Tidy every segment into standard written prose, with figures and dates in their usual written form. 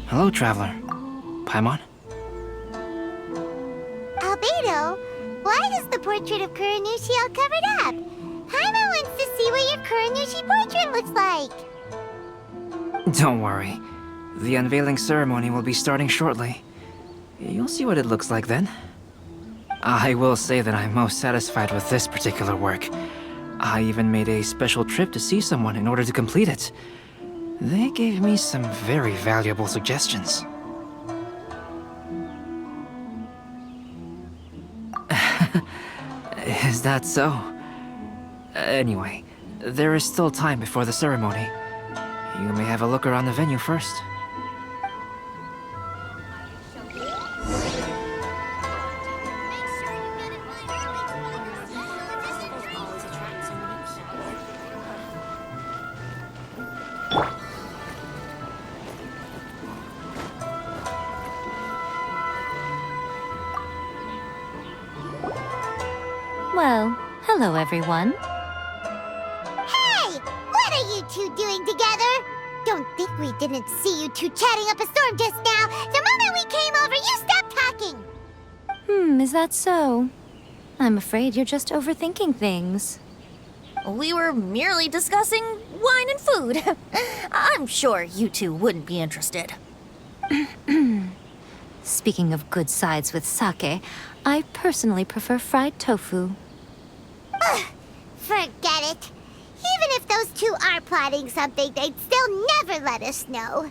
Hello, traveler. Paimon? Albedo, why is the portrait of Kuranushi all covered up? Paimon wants to see what your Kuranushi portrait looks like. Don't worry. The unveiling ceremony will be starting shortly. You'll see what it looks like then. I will say that I'm most satisfied with this particular work. I even made a special trip to see someone in order to complete it. They gave me some very valuable suggestions. Is that so? Anyway, there is still time before the ceremony. You may have a look around the venue first. Well, hello everyone. Hey! What are you two doing together? Don't think we didn't see you two chatting up a storm just now. The moment we came over, you stopped talking. Is that so? I'm afraid you're just overthinking things. We were merely discussing wine and food. I'm sure you two wouldn't be interested. Speaking of good sides with sake, I personally prefer fried tofu. Forget it. Even if those two are plotting something, they'd still never let us know.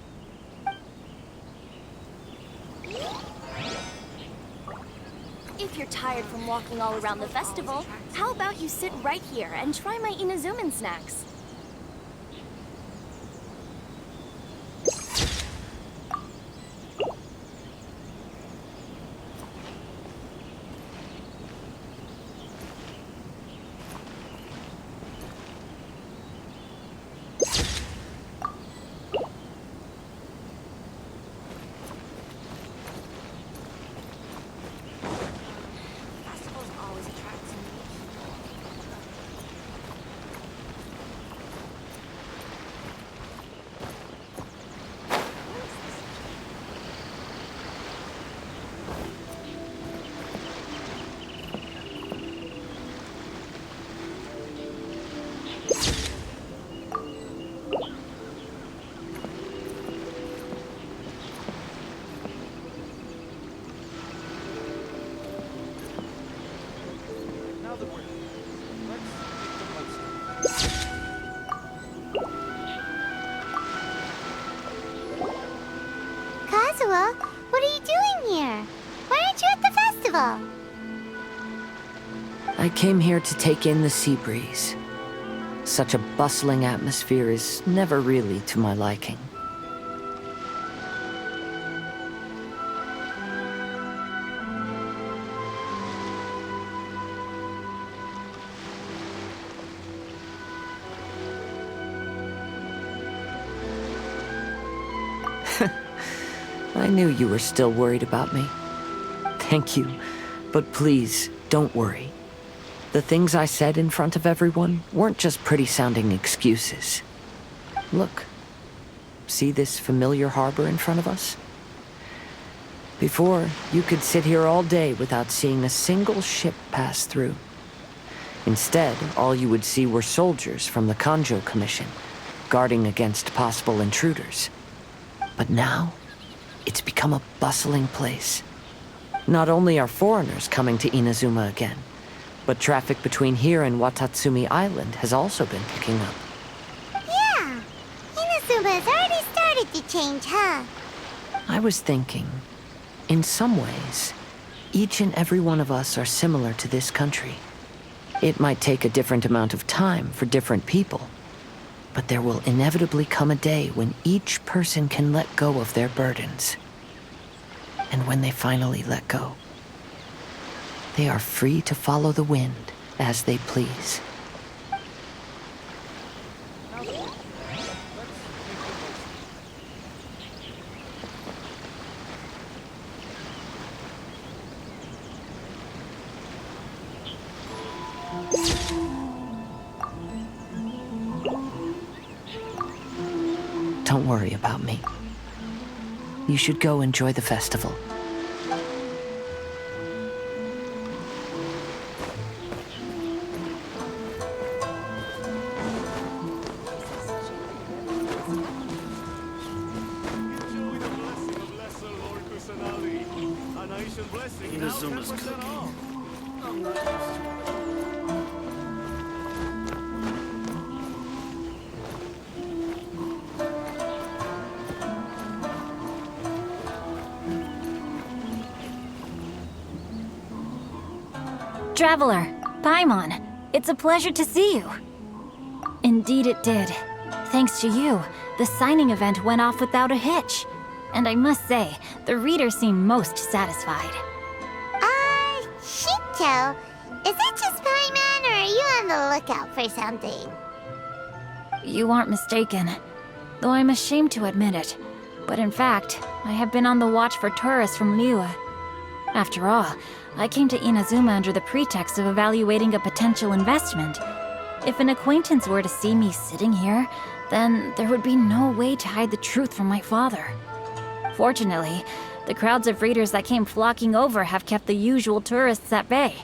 If you're tired from walking all around the festival, how about you sit right here and try my Inazuman snacks? Kazuha, what are you doing here? Why aren't you at the festival? I came here to take in the sea breeze. Such a bustling atmosphere is never really to my liking. I knew you were still worried about me. Thank you, but please, don't worry. The things I said in front of everyone weren't just pretty-sounding excuses. Look. See this familiar harbor in front of us? Before, you could sit here all day without seeing a single ship pass through. Instead, all you would see were soldiers from the Kanjo Commission, guarding against possible intruders. But now, it's become a bustling place. Not only are foreigners coming to Inazuma again, but traffic between here and Watatsumi Island has also been picking up. Yeah, Inazuma has already started to change, huh? I was thinking, in some ways, each and every one of us are similar to this country. It might take a different amount of time for different people, but there will inevitably come a day when each person can let go of their burdens. And when they finally let go, they are free to follow the wind as they please. Don't worry about me. You should go enjoy the festival. Inazuma's cooking. Traveler, Paimon, it's a pleasure to see you. Indeed it did. Thanks to you, the signing event went off without a hitch. And I must say, the readers seem most satisfied. Shito, is it just Paimon, or are you on the lookout for something? You aren't mistaken, though I'm ashamed to admit it. But in fact, I have been on the watch for tourists from Liyue. After all, I came to Inazuma under the pretext of evaluating a potential investment. If an acquaintance were to see me sitting here, then there would be no way to hide the truth from my father. Fortunately, the crowds of readers that came flocking over have kept the usual tourists at bay.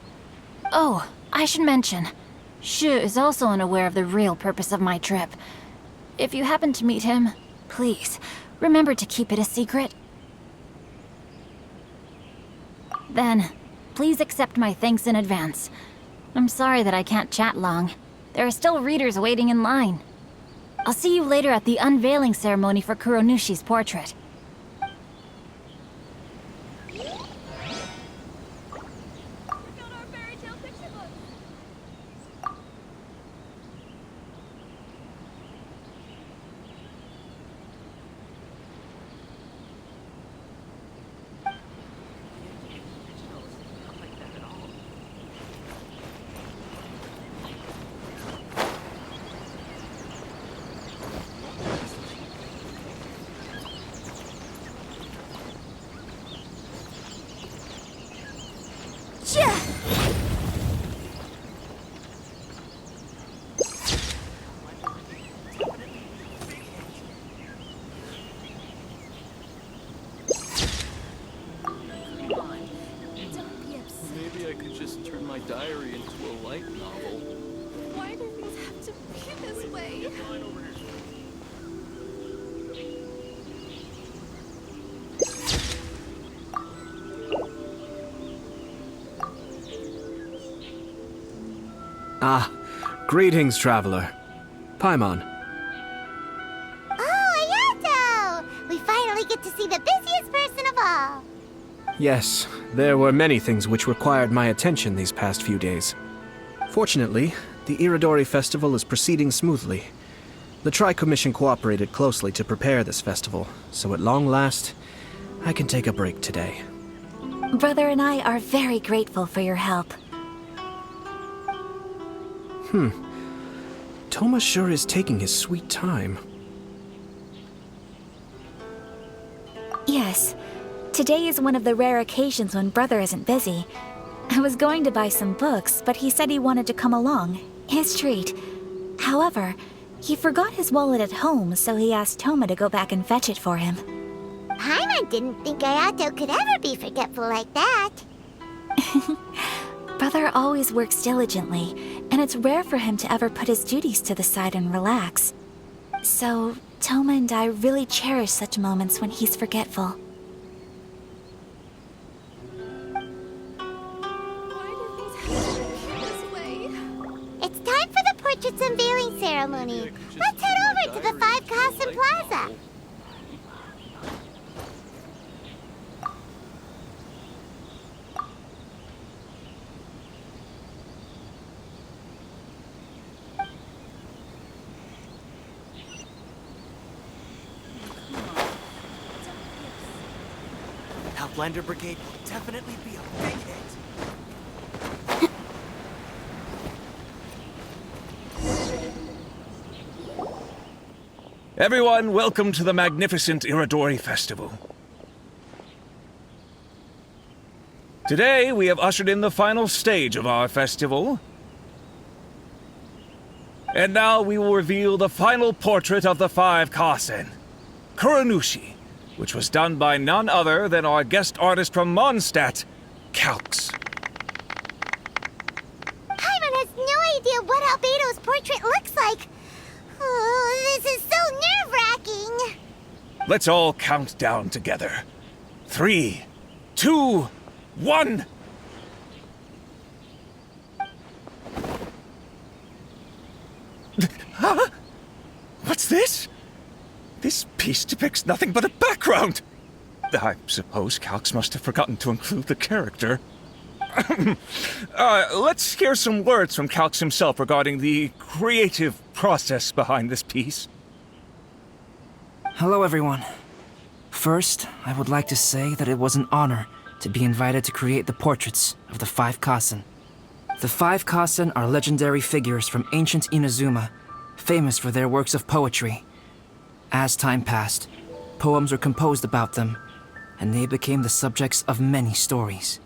Oh, I should mention, Shu is also unaware of the real purpose of my trip. If you happen to meet him, please, remember to keep it a secret. Then, please accept my thanks in advance. I'm sorry that I can't chat long. There are still readers waiting in line. I'll see you later at the unveiling ceremony for Kuronushi's portrait. Maybe I could just turn my diary into a light novel. Why do things have to be this way? Ah, greetings, traveler. Paimon. Oh, Ayato! We finally get to see the busiest person of all. Yes, there were many things which required my attention these past few days. Fortunately, the Iridori Festival is proceeding smoothly. The Tri-Commission cooperated closely to prepare this festival, so at long last, I can take a break today. Brother and I are very grateful for your help. Toma sure is taking his sweet time. Yes. Today is one of the rare occasions when Brother isn't busy. I was going to buy some books, but he said he wanted to come along. His treat. However, he forgot his wallet at home, so he asked Toma to go back and fetch it for him. Paimon didn't think Ayato could ever be forgetful like that. Brother always works diligently, and it's rare for him to ever put his duties to the side and relax. So, Toma and I really cherish such moments when he's forgetful. Why do things have to be this way? It's time for the portrait's unveiling ceremony. Let's head over to the Five Casa Plaza. Outlander Brigade will definitely be a big hit. Everyone, welcome to the magnificent Iridori Festival. Today, we have ushered in the final stage of our festival. And now we will reveal the final portrait of the Five Kasen, Kuronushi, which was done by none other than our guest artist from Mondstadt, Calx. Paimon has no idea what Albedo's portrait looks like. Oh, this is so nerve-wracking. Let's all count down together. 3, 2, 1. Huh? What's this? This piece depicts nothing but a background. I suppose Calx must have forgotten to include the character. Let's hear some words from Calx himself regarding the creative process behind this piece. Hello, everyone. First, I would like to say that it was an honor to be invited to create the portraits of the 5 Kasen. The 5 Kasen are legendary figures from ancient Inazuma, famous for their works of poetry. As time passed, poems were composed about them, and they became the subjects of many stories.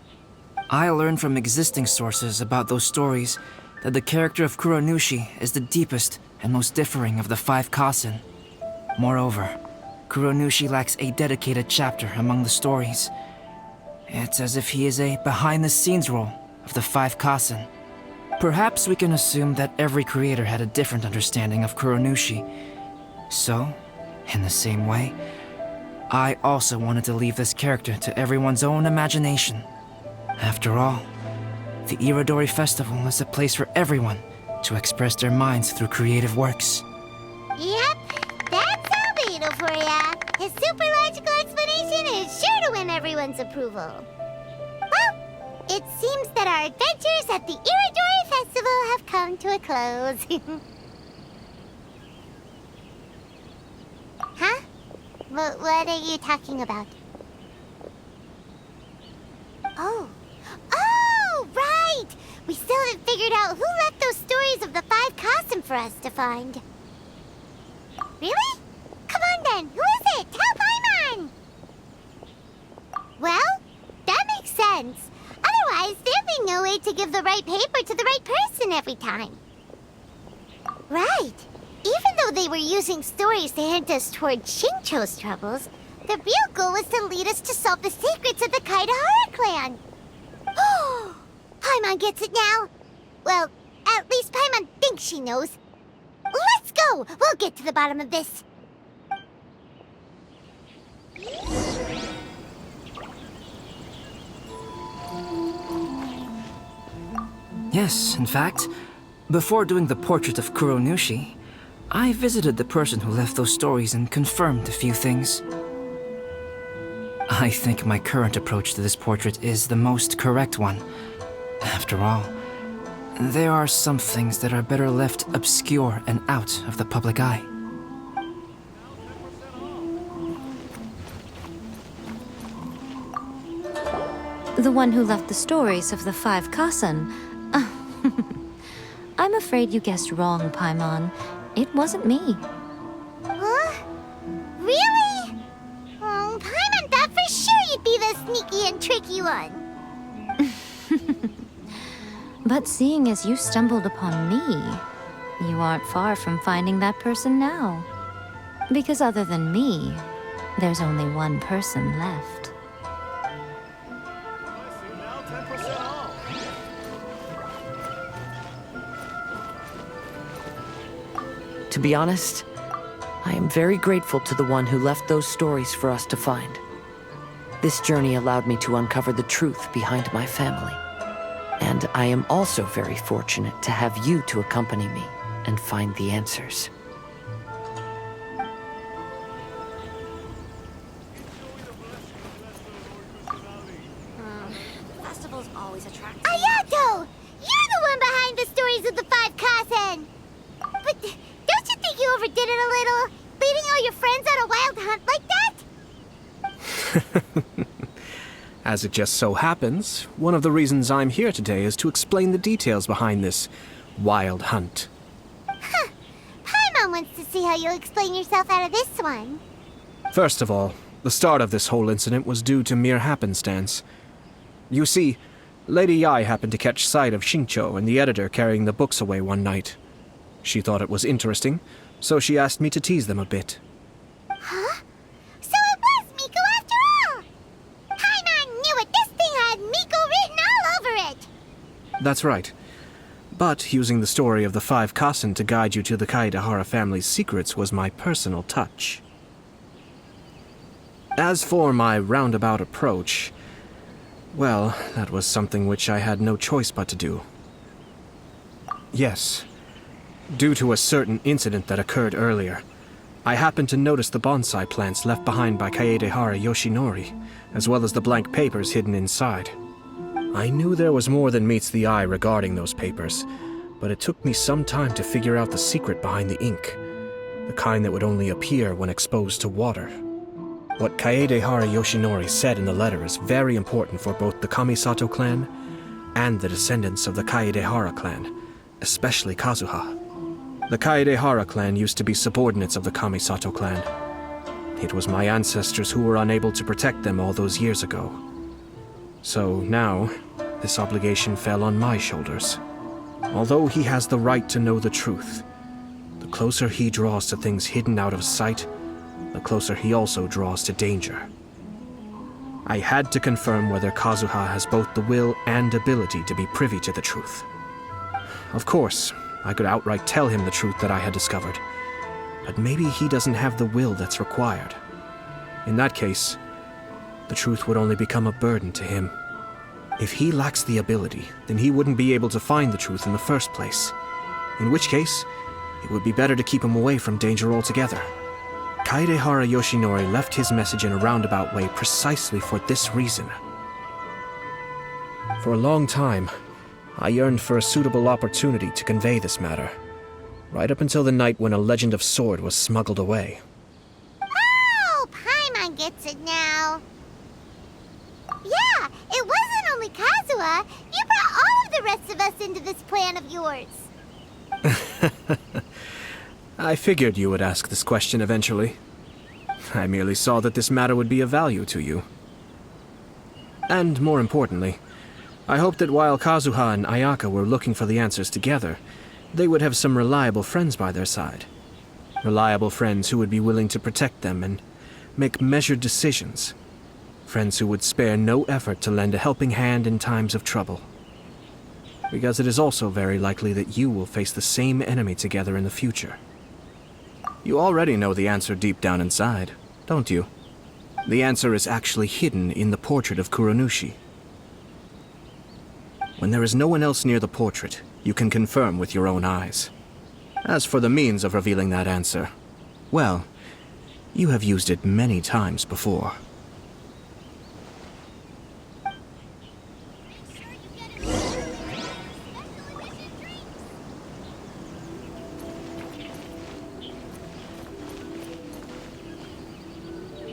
I learned from existing sources about those stories that the character of Kuronushi is the deepest and most differing of the 5 Kasen. Moreover, Kuronushi lacks a dedicated chapter among the stories. It's as if he is a behind-the-scenes role of the 5 Kasen. Perhaps we can assume that every creator had a different understanding of Kuronushi. So, in the same way, I also wanted to leave this character to everyone's own imagination. After all, the Irodori Festival is a place for everyone to express their minds through creative works. Yep, that's Albedo for ya. His super logical explanation is sure to win everyone's approval. Well, it seems that our adventures at the Irodori Festival have come to a close. Huh? What are you talking about? Oh, right! We still haven't figured out who left those stories of the 5 Kasen for us to find. Really? Come on then, who is it? Tell Paimon! Well, that makes sense. Otherwise, there'd be no way to give the right paper to the right person every time. Right. Even though they were using stories to hint us toward Shincho's troubles, the real goal was to lead us to solve the secrets of the Kaidahara clan. Oh, Paimon gets it now. Well, at least Paimon thinks she knows. Let's go! We'll get to the bottom of this. Yes, in fact, before doing the portrait of Kuronushi, I visited the person who left those stories and confirmed a few things. I think my current approach to this portrait is the most correct one. After all, there are some things that are better left obscure and out of the public eye. The one who left the stories of the 5 Kasen. I'm afraid you guessed wrong, Paimon. It wasn't me. Huh? Really? Oh, Paimon thought for sure you'd be the sneaky and tricky one. But seeing as you stumbled upon me, you aren't far from finding that person now. Because other than me, there's only one person left. To be honest, I am very grateful to the one who left those stories for us to find. This journey allowed me to uncover the truth behind my family. And I am also very fortunate to have you to accompany me and find the answers. The festival's always attractive. Ayato! You're the one behind the stories of the 5 Kasen! But don't you think you overdid it a little? Leading all your friends on a wild hunt like that? As it just so happens, one of the reasons I'm here today is to explain the details behind this wild hunt. Huh. Paimon wants to see how you'll explain yourself out of this one. First of all, the start of this whole incident was due to mere happenstance. You see, Lady Yai happened to catch sight of Shincho and the editor carrying the books away one night. She thought it was interesting, so she asked me to tease them a bit. Huh? So it was That's right. But using the story of the 5 Kassen to guide you to the Kaedehara family's secrets was my personal touch. As for my roundabout approach, well, that was something which I had no choice but to do. Yes. Due to a certain incident that occurred earlier, I happened to notice the bonsai plants left behind by Kaedehara Yoshinori, as well as the blank papers hidden inside. I knew there was more than meets the eye regarding those papers, but it took me some time to figure out the secret behind the ink, the kind that would only appear when exposed to water. What Kaedehara Yoshinori said in the letter is very important for both the Kamisato clan and the descendants of the Kaedehara clan, especially Kazuha. The Kaedehara clan used to be subordinates of the Kamisato clan. It was my ancestors who were unable to protect them all those years ago. So now, this obligation fell on my shoulders. Although he has the right to know the truth, the closer he draws to things hidden out of sight, the closer he also draws to danger. I had to confirm whether Kazuha has both the will and ability to be privy to the truth. Of course, I could outright tell him the truth that I had discovered, but maybe he doesn't have the will that's required. In that case, the truth would only become a burden to him. If he lacks the ability, then he wouldn't be able to find the truth in the first place. In which case, it would be better to keep him away from danger altogether. Kaedehara Yoshinori left his message in a roundabout way precisely for this reason. For a long time, I yearned for a suitable opportunity to convey this matter, right up until the night when a legend of sword was smuggled away. Oh, Paimon gets it now. Yeah, it wasn't only Kazuha. You brought all of the rest of us into this plan of yours. I figured you would ask this question eventually. I merely saw that this matter would be of value to you. And more importantly, I hoped that while Kazuha and Ayaka were looking for the answers together, they would have some reliable friends by their side. Reliable friends who would be willing to protect them and make measured decisions. Friends who would spare no effort to lend a helping hand in times of trouble. Because it is also very likely that you will face the same enemy together in the future. You already know the answer deep down inside, don't you? The answer is actually hidden in the portrait of Kuronushi. When there is no one else near the portrait, you can confirm with your own eyes. As for the means of revealing that answer, well, you have used it many times before.